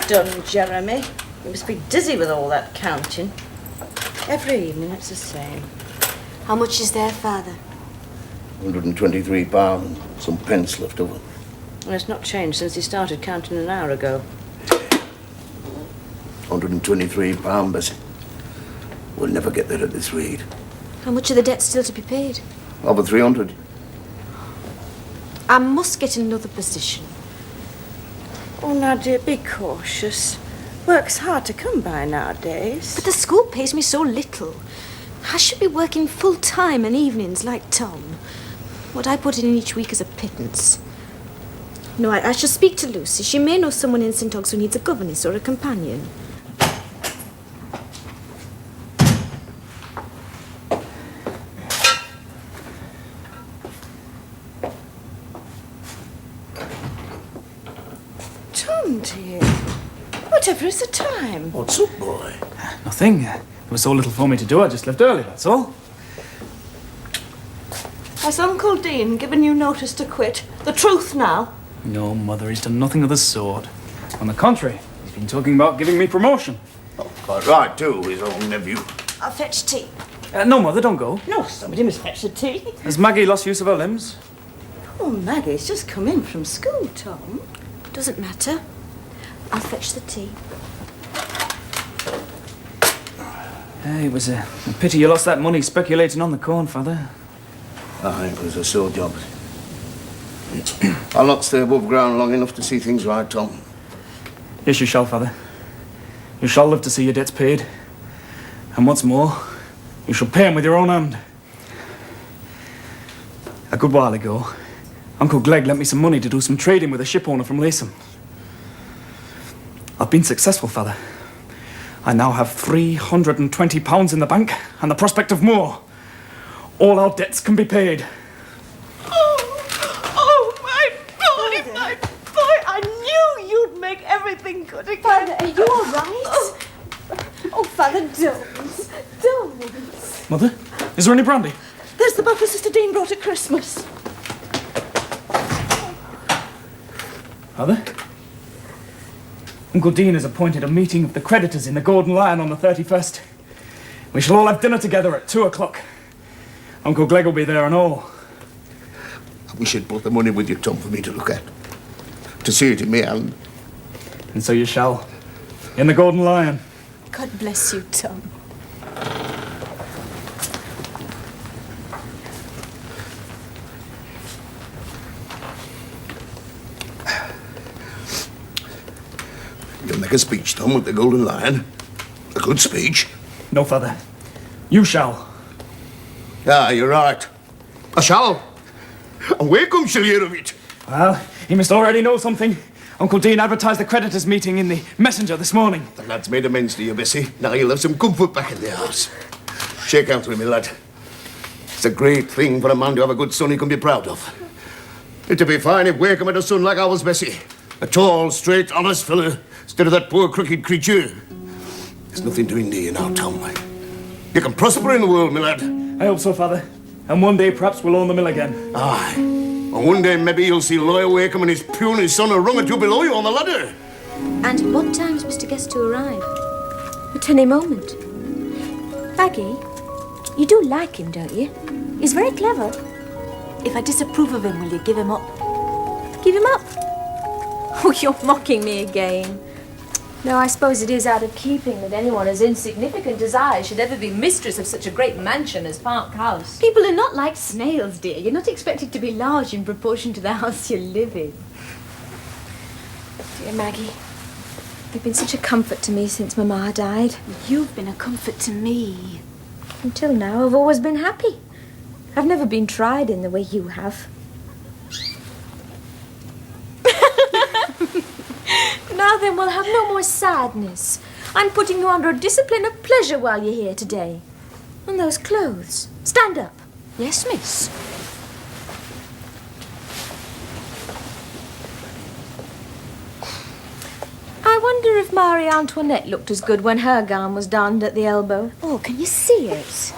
done, Jeremy. You must be dizzy with all that counting. Every evening it's the same. How much is there, Father? £123, some pence left over. Well, it's not changed since he started counting an hour ago. £123, Bessie. We'll never get there at this rate. How much are the debts still to be paid? Over 300. I must get another position. Oh, now, dear, be cautious. Work's hard to come by nowadays. But the school pays me so little. I should be working full-time and evenings like Tom. What I put in each week is a pittance. No, I shall speak to Lucy. She may know someone in St Ogg's who needs a governess or a companion. Tom, dear. Whatever is the time? What's up, boy? Nothing. There was so little for me to do, I just left early, that's all. Has Uncle Dean given you notice to quit? The truth now? No, Mother, he's done nothing of the sort. On the contrary, he's been talking about giving me promotion. Oh, quite right, too, his own nephew. I'll fetch tea. No, Mother, don't go. No, somebody must fetch the tea. Has Maggie lost use of her limbs? Oh, Maggie's just come in from school, Tom. Doesn't matter. I'll fetch the tea. It was a pity you lost that money speculating on the corn, Father. Aye, it was a sore job. I'll not stay above ground long enough to see things right, Tom. Yes, you shall, Father. You shall live to see your debts paid. And what's more, you shall pay them with your own hand. A good while ago, Uncle Glegg lent me some money to do some trading with a ship owner from Latham. I've been successful, Father. I now have £320 in the bank and the prospect of more. All our debts can be paid. Oh, my boy, my boy! I knew you'd make everything good again. Father, are you all right? Oh, Father, don't. Mother, is there any brandy? There's the bottle Sister Dean brought at Christmas. Father? Uncle Dean has appointed a meeting of the creditors in the Golden Lion on the 31st. We shall all have dinner together at 2 o'clock. Uncle Glegg will be there and all. I wish you'd brought the money with you, Tom, for me to look at. To see it in my hand. And so you shall. In the Golden Lion. God bless you, Tom. You'll make a speech, Tom, with the Golden Lion. A good speech. No, Father. You shall. Ah, you're right. I shall. And Wakeham shall hear of it. Well, he must already know something. Uncle Dean advertised the creditors' meeting in the Messenger this morning. The lad's made amends to you, Bessie. Now you'll have some comfort back in the house. Shake hands with me, lad. It's a great thing for a man to have a good son he can be proud of. It'd be fine if Wakeham had a son like ours, Bessie. A tall, straight, honest fellow, instead of that poor, crooked creature. There's nothing to hinder you now, Tom. You can prosper in the world, my lad. I hope so, Father. And one day, perhaps, we'll own the mill again. Aye. And one day, maybe you'll see Lawyer Wakeham and his puny son a rung or two below you on the ladder. And what time's Mr. Guest to arrive? At any moment. Maggie, you do like him, don't you? He's very clever. If I disapprove of him, will you give him up? Give him up? Oh, you're mocking me again. No, I suppose it is out of keeping that anyone as insignificant as I should ever be mistress of such a great mansion as Park House. People are not like snails, dear. You're not expected to be large in proportion to the house you live in. Dear Maggie, you've been such a comfort to me since Mamma died. You've been a comfort to me. Until now, I've always been happy. I've never been tried in the way you have. Now then, we'll have no more sadness. I'm putting you under a discipline of pleasure while you're here today. And those clothes. Stand up. Yes, miss. I wonder if Marie Antoinette looked as good when her gown was donned at the elbow. Oh, can you see it?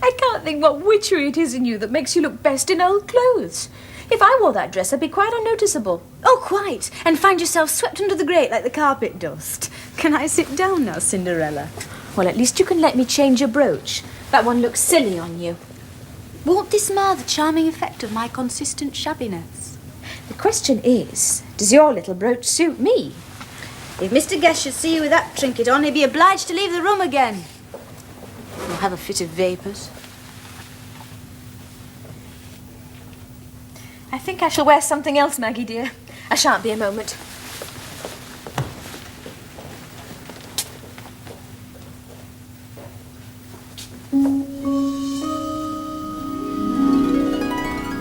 I can't think what witchery it is in you that makes you look best in old clothes. If I wore that dress, I'd be quite unnoticeable. Oh, quite. And find yourself swept under the grate like the carpet dust. Can I sit down now, Cinderella? Well, at least you can let me change your brooch. That one looks silly on you. Won't this mar the charming effect of my consistent shabbiness? The question is, does your little brooch suit me? If Mr. Guest should see you with that trinket on, he'd be obliged to leave the room again. Or have a fit of vapours. I think I shall wear something else, Maggie, dear. I shan't be a moment.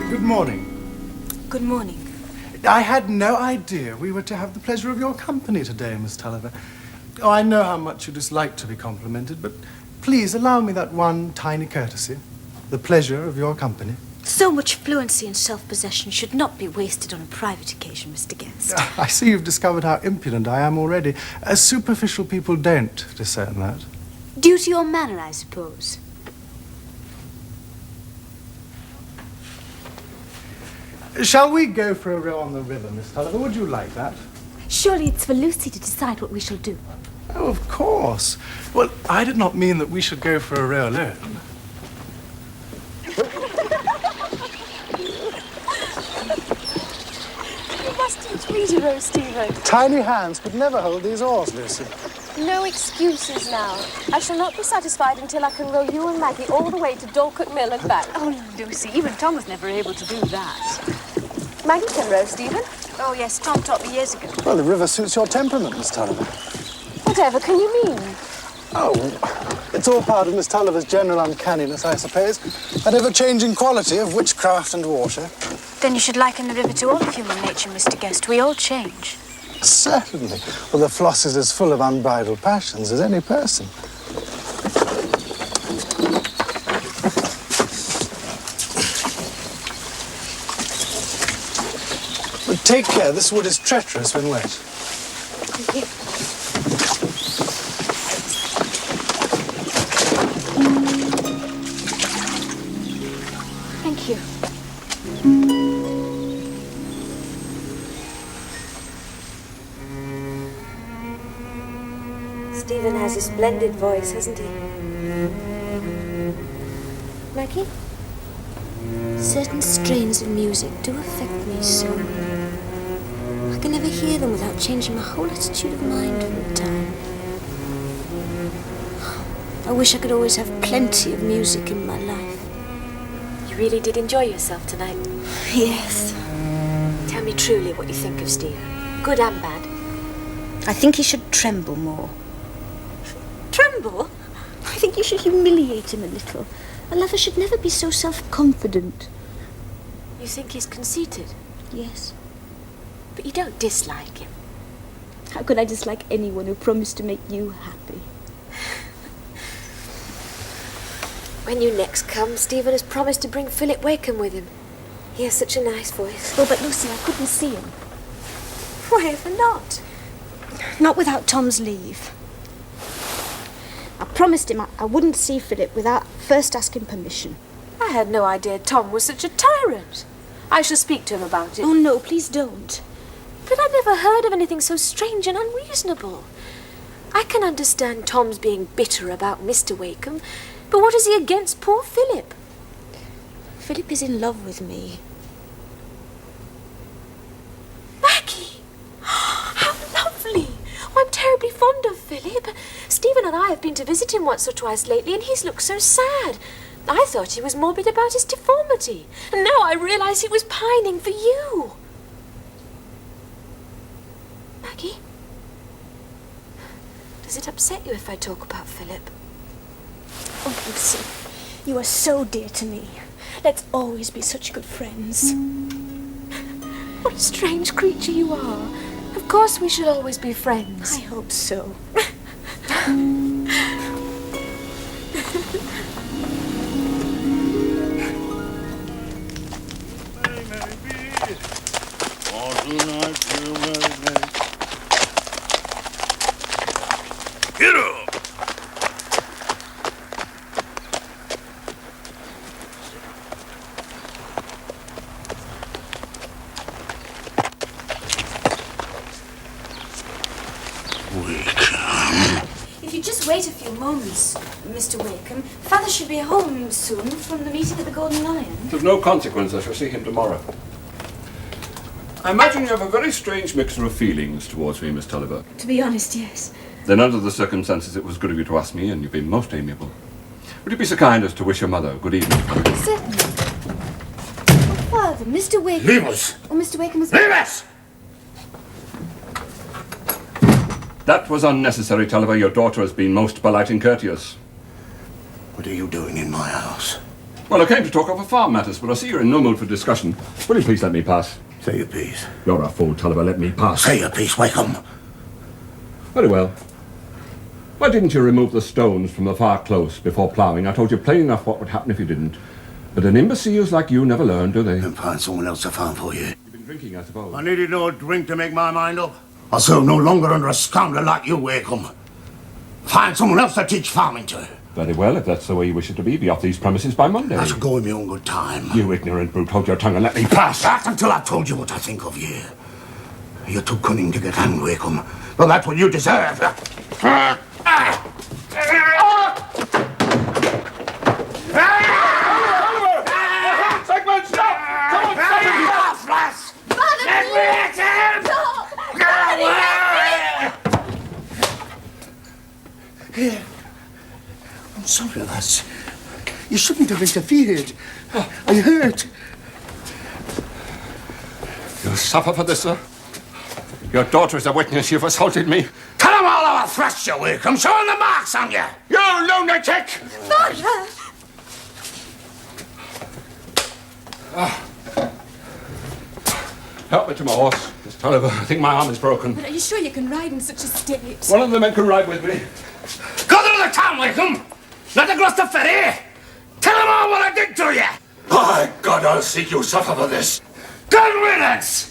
Good morning. Good morning. I had no idea we were to have the pleasure of your company today, Miss Tulliver. Oh, I know how much you dislike to be complimented, but please allow me that one tiny courtesy. The pleasure of your company. So much fluency and self-possession should not be wasted on a private occasion, Mr. Guest. I see you've discovered how impudent I am already. Superficial people don't discern that. Due to your manner, I suppose. Shall we go for a row on the river, Miss Tulliver? Would you like that? Surely it's for Lucy to decide what we shall do. Oh, of course. Well, I did not mean that we should go for a row alone. You must teach me to row, Stephen. Tiny hands could never hold these oars, Lucy. No excuses now. I shall not be satisfied until I can row you and Maggie all the way to Dorcote Mill and back. Oh, Lucy, even Tom was never able to do that. Maggie can row, Stephen. Oh, yes, Tom taught me years ago. Well, the river suits your temperament, Miss Tulliver. Whatever can you mean? Oh, it's all part of Miss Tulliver's general uncanniness, I suppose. That ever-changing quality of witchcraft and water. Then you should liken the river to all of human nature, Mr. Guest. We all change. Certainly. Well, the Floss is as full of unbridled passions as any person. But take care, this wood is treacherous when wet. Thank you. Thank you. Stephen has a splendid voice, hasn't he? Maggie? Certain strains of music do affect me so. I can never hear them without changing my whole attitude of mind for a time. I wish I could always have plenty of music in my life. You really did enjoy yourself tonight. Yes. Tell me truly what you think of Stephen. Good and bad. I think he should tremble more. Tremble? I think you should humiliate him a little. A lover should never be so self-confident. You think he's conceited? Yes. But you don't dislike him. How could I dislike anyone who promised to make you happy? When you next come, Stephen has promised to bring Philip Wakem with him. He has such a nice voice. Oh, but Lucy, I couldn't see him. Why ever not? Not without Tom's leave. I promised him I wouldn't see Philip without first asking permission. I had no idea Tom was such a tyrant. I shall speak to him about it. Oh, no, please don't. But I never heard of anything so strange and unreasonable. I can understand Tom's being bitter about Mr. Wakem, but what is he against poor Philip? Philip is in love with me. Maggie! How lovely! Oh, I'm terribly fond of Philip. Stephen and I have been to visit him once or twice lately, and he's looked so sad. I thought he was morbid about his deformity, and now I realise he was pining for you. Maggie? Does it upset you if I talk about Philip? Oh, Lucy, you are so dear to me. Let's always be such good friends. What a strange creature you are. Of course we should always be friends. I hope so. Get up! Wakeham. If you just wait a few moments, Mr. Wakeham, Father should be home soon from the meeting at the Golden Lion. Of no consequence, I shall see him tomorrow. I imagine you have a very strange mixture of feelings towards me, Miss Tulliver. To be honest, yes. Then under the circumstances, it was good of you to ask me, and you've been most amiable. Would you be so kind as to wish your mother good evening? Certainly. Oh, Father, Mr. Wakeham... Leave us! Oh, Mr. Wakeham was... Leave us! That was unnecessary, Tulliver. Your daughter has been most polite and courteous. What are you doing in my house? Well, I came to talk over farm matters, but I see you're in no mood for discussion. Will you please let me pass? Say your piece. You're a fool, Tulliver. Let me pass. Say your piece, Wakeham. Very well. Why didn't you remove the stones from the far close before ploughing? I told you plain enough what would happen if you didn't. But an imbeciles like you never learn, do they? Then find someone else to farm for you. You've been drinking, I suppose. I needed no drink to make my mind up. I'll serve no longer under a scoundrel like you, Wakeham. Find someone else to teach farming to. Very well, if that's the way you wish it to be off these premises by Monday. I shall go in my own good time. You ignorant brute, hold your tongue and let me pass. Not until I've told you what I think of you. You're too cunning to get hanged, Wakeham. Well, that's what you deserve. Segment, stop! Come on, stop! Floss! Father, Let me at him! Here. I'm sorry, lass. You shouldn't have interfered. I hurt. You'll suffer for this, sir. Your daughter is a witness. You've assaulted me. Tell them all how I thrashed you, Wakeham. Show them the marks on you. You lunatic! Father! Help me to my horse, Miss Tulliver. I think my arm is broken. But are you sure you can ride in such a state? One of the men can ride with me. Go to the town, Wakeham. Not across the ferry. Tell them all what I did to you. By God, I'll see you suffer for this. Good riddance.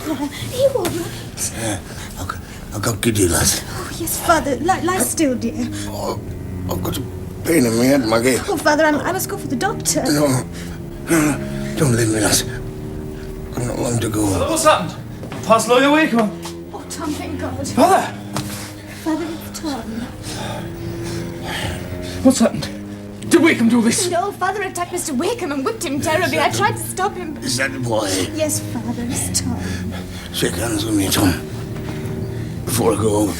Are you all right? I got giddy, lass. Oh, yes, Father. Lie still, dear. Oh, I've got a pain in my head, Maggie. Oh, Father, I must go for the doctor. No. Don't leave me, lass. I've not long to go. What's happened? Past Lawyer Wakeham. Oh, Tom, thank God. Father! Father, it's Tom. What's happened? Did Wakeham do this? No, Father attacked Mr. Wakeham and whipped him terribly. I tried to stop him. Is that the boy? Yes, Father, it's Tom. Shake hands with me, Tom. Before I go.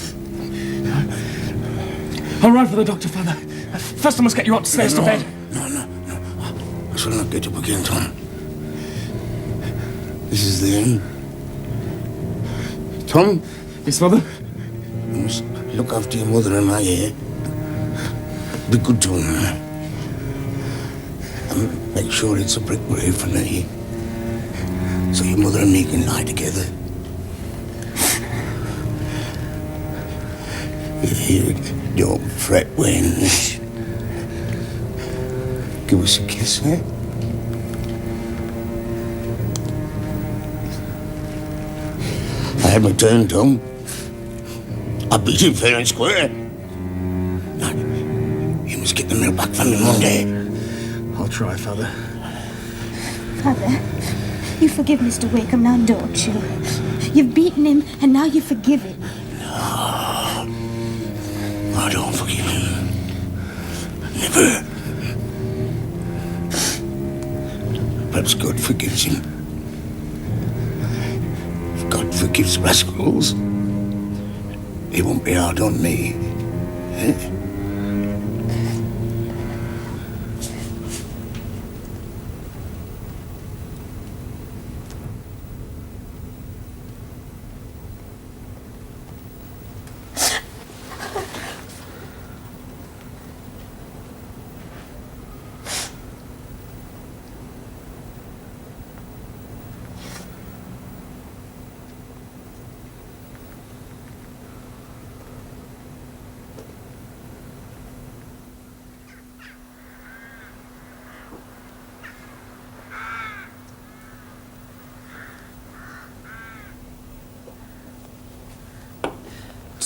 I'll ride for the doctor, Father. First I must get you upstairs to bed. No. I shall not get up again, Tom. This is the end. Tom, Yes, Father? you must look after your mother and I, eh? Be good to her. And make sure it's a brick grave for me. So your mother and me can lie together. You don't fret, Wayne. Give us a kiss, eh? I had my turn, Tom. I beat him fair and square. Now, you must get the mill back from me Monday. I'll try, Father. Father, you forgive Mr. Wakeham now, don't you? You've beaten him, and now you forgive him. I don't forgive him. Never. Perhaps God forgives him. If God forgives rascals, he won't be hard on me. Eh?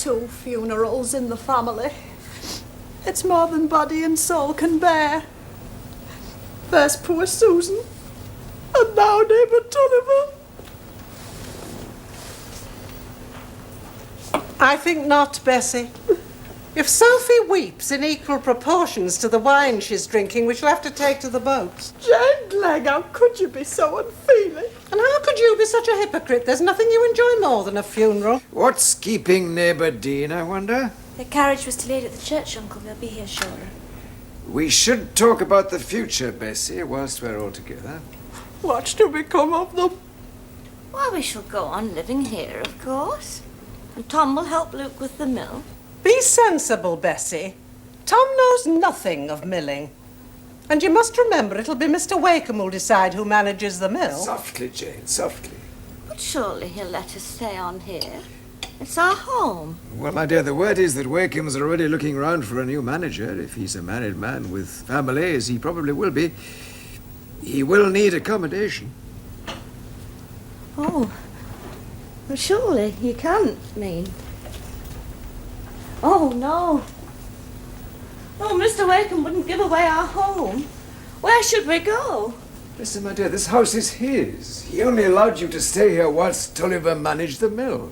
2 funerals in the family. It's more than body and soul can bear. First poor Susan, and now neighbour Tulliver. I think not, Bessie. If Sophie weeps in equal proportions to the wine she's drinking, we shall have to take to the boats. Jane Glegg, how could you be so unfeeling? And how could you be such a hypocrite? There's nothing you enjoy more than a funeral. What's keeping neighbour Dean, I wonder? The carriage was delayed at the church, Uncle. They'll be here shortly. We should talk about the future, Bessie, whilst we're all together. What's to become of them? Why, we shall go on living here, of course. And Tom will help Luke with the mill. Be sensible, Bessie. Tom knows nothing of milling. And you must remember it'll be Mr. Wakeham who'll decide who manages the mill. Softly, Jane, softly. But surely he'll let us stay on here. It's our home. Well, my dear, the word is that Wakeham's already looking round for a new manager. If he's a married man with family, as he probably will be, he will need accommodation. Oh. Well, surely you can't mean... Oh, no. Oh, Mr. Wakeham wouldn't give away our home. Where should we go? Listen, my dear, this house is his. He only allowed you to stay here whilst Tulliver managed the mill.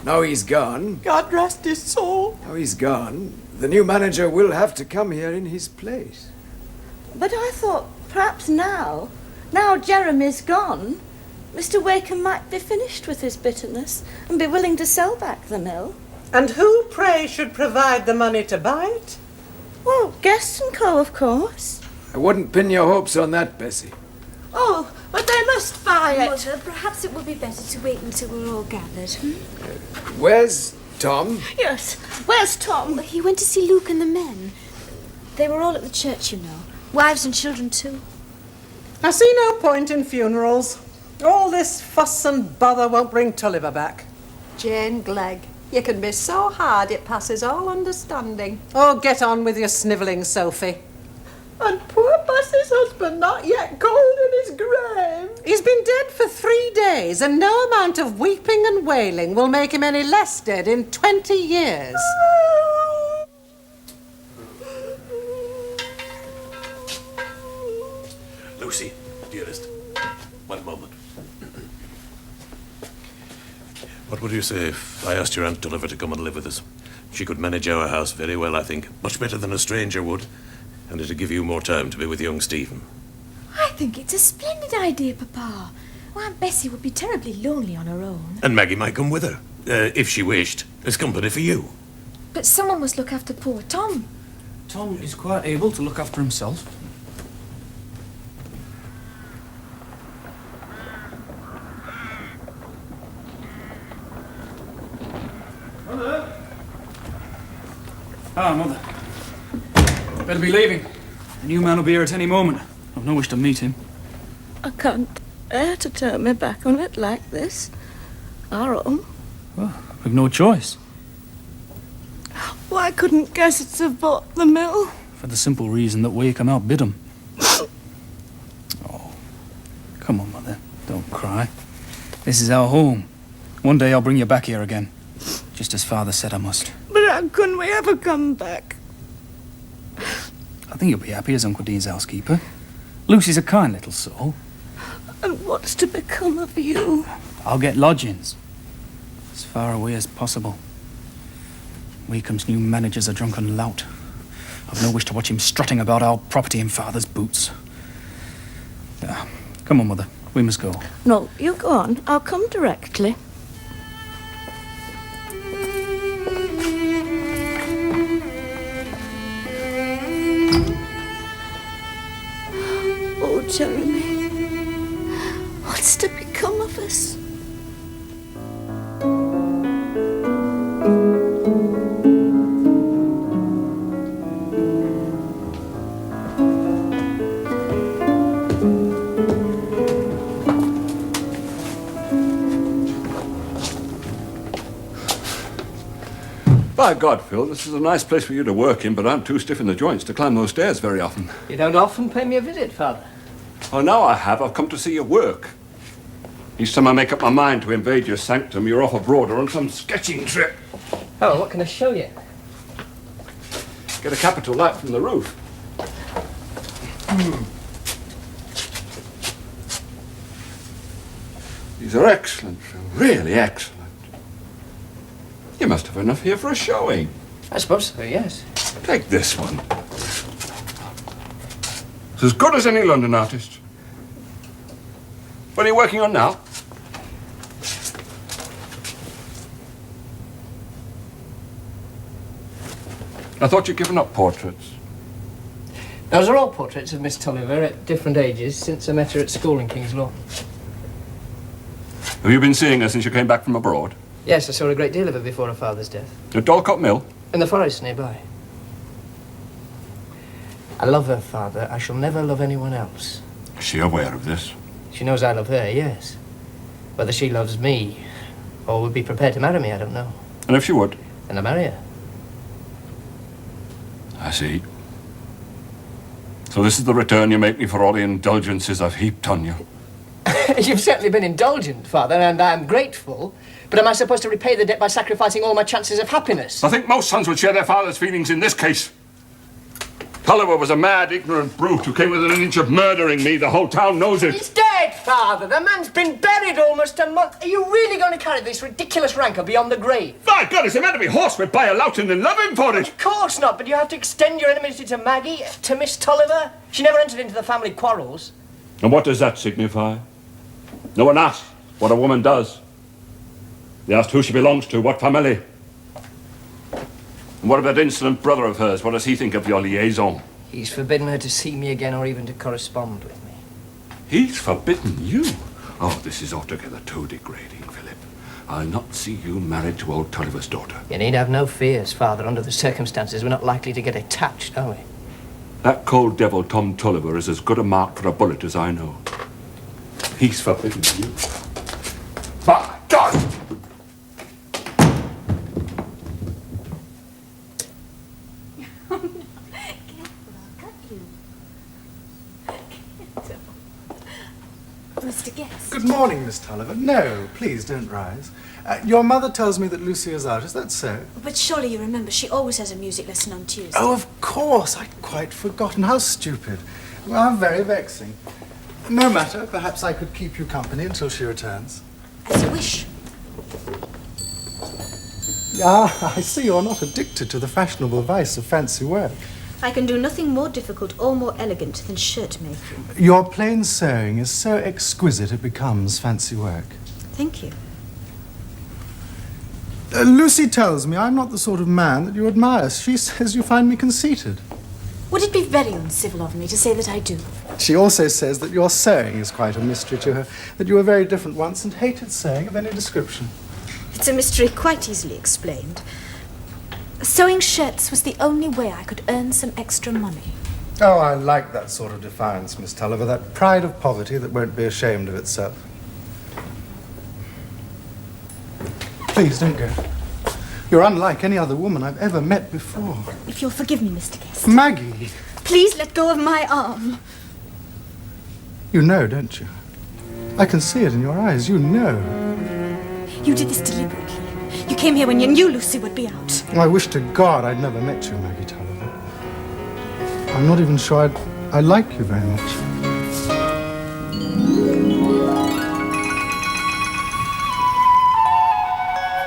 Now he's gone. God rest his soul. Now he's gone. The new manager will have to come here in his place. But I thought perhaps now Jeremy's gone, Mr. Wakeham might be finished with his bitterness and be willing to sell back the mill. And who, pray, should provide the money to buy it? Well, Guest & Co., of course. I wouldn't pin your hopes on that, Bessie. Oh, but they must buy it. Mother, perhaps it would be better to wait until we're all gathered. Where's Tom? Yes, where's Tom? He went to see Luke and the men. They were all at the church, you know. Wives and children, too. I see no point in funerals. All this fuss and bother won't bring Tulliver back. Jane Glegg, you can be so hard it passes all understanding. Oh, get on with your snivelling, Sophie. And poor Bessie's husband not yet cold in his grave. He's been dead for 3 days, and no amount of weeping and wailing will make him any less dead in 20 years. Lucy, dearest, one moment. What would you say if I asked your Aunt Tulliver to come and live with us? She could manage our house very well, I think. Much better than a stranger would. And it'd give you more time to be with young Stephen. I think it's a splendid idea, Papa. Aunt Bessie would be terribly lonely on her own. And Maggie might come with her, if she wished, as company for you. But someone must look after poor Tom. Tom is quite able to look after himself. Mother! Ah, Mother. Better be leaving. The new man will be here at any moment. I've no wish to meet him. I can't bear to turn my back on it like this. Our home. Well, we've no choice. Why couldn't Guests have bought the mill? For the simple reason that Wakeham outbid him. Oh, come on, Mother. Don't cry. This is our home. One day I'll bring you back here again. Just as Father said I must. But how can we ever come back? I think you'll be happy as Uncle Dean's housekeeper. Lucy's a kind little soul. And what's to become of you? I'll get lodgings. As far away as possible. Wakeham's new manager's a drunken lout. I've no wish to watch him strutting about our property in Father's boots. Come on, Mother. We must go. No, you go on. I'll come directly. Oh, Jeremy. What's to become of us? By God, Phil, this is a nice place for you to work in, but I'm too stiff in the joints to climb those stairs very often. You don't often pay me a visit, Father. Oh, now I have. I've come to see you work. Each time I make up my mind to invade your sanctum, you're off abroad or on some sketching trip. Oh, what can I show you? Get a capital light from the roof. These are excellent, really excellent. You must have enough here for a showing. I suppose so, yes. Take this one. It's as good as any London artist. What are you working on now? I thought you'd given up portraits. Those are all portraits of Miss Tulliver at different ages since I met her at school in King's Law. Have you been seeing her since you came back from abroad? Yes, I saw a great deal of her before her father's death. At Dorlcote Mill? In the forest nearby. I love her father. I shall never love anyone else. Is she aware of this? She knows I love her, yes. Whether she loves me or would be prepared to marry me, I don't know. And if she would? Then I marry her. I see. So this is the return you make me for all the indulgences I've heaped on you. You've certainly been indulgent, Father, and I'm grateful. But am I supposed to repay the debt by sacrificing all my chances of happiness? I think most sons would share their father's feelings in this case. Tulliver was a mad, ignorant brute who came within an inch of murdering me. The whole town knows it. He's dead, Father. The man's been buried almost a month. Are you really going to carry this ridiculous rancor beyond the grave? My God, is he meant to be horsewhipped by a lout and then love him for it? Of course not, but you have to extend your enmity to Maggie, to Miss Tulliver. She never entered into the family quarrels. And what does that signify? No one asks what a woman does. They asked who she belongs to, what family. And what about that insolent brother of hers? What does he think of your liaison? He's forbidden her to see me again or even to correspond with me. He's forbidden you? Oh, this is altogether too degrading, Philip. I'll not see you married to old Tulliver's daughter. You need have no fears, Father. Under the circumstances, we're not likely to get attached, are we? That cold devil Tom Tulliver is as good a mark for a bullet as I know. He's forbidden you. By God! Mr. Guest. Good morning, Miss Tulliver. No, please don't rise. Your mother tells me that Lucy is out. Is that so? But surely you remember she always has a music lesson on Tuesday. Oh, of course. I'd quite forgotten. How stupid. Well, how very vexing. No matter. Perhaps I could keep you company until she returns. As you wish. Ah, I see you're not addicted to the fashionable vice of fancy work. I can do nothing more difficult or more elegant than shirt making. Your plain sewing is so exquisite it becomes fancy work. Thank you. Lucy tells me I'm not the sort of man that you admire. She says you find me conceited. Would it be very uncivil of me to say that I do? She also says that your sewing is quite a mystery to her, that you were very different once and hated sewing of any description. It's a mystery quite easily explained. Sewing shirts was the only way I could earn some extra money. Oh, I like that sort of defiance, Miss Tulliver, that pride of poverty that won't be ashamed of itself. Please, don't go. You're unlike any other woman I've ever met before. If you'll forgive me, Mr. Guest. Maggie! Please let go of my arm. You know, don't you? I can see it in your eyes. You know. You did this deliberately. You came here when you knew Lucy would be out. I wish to God I'd never met you, Maggie Tulliver. I'm not even sure I like you very much.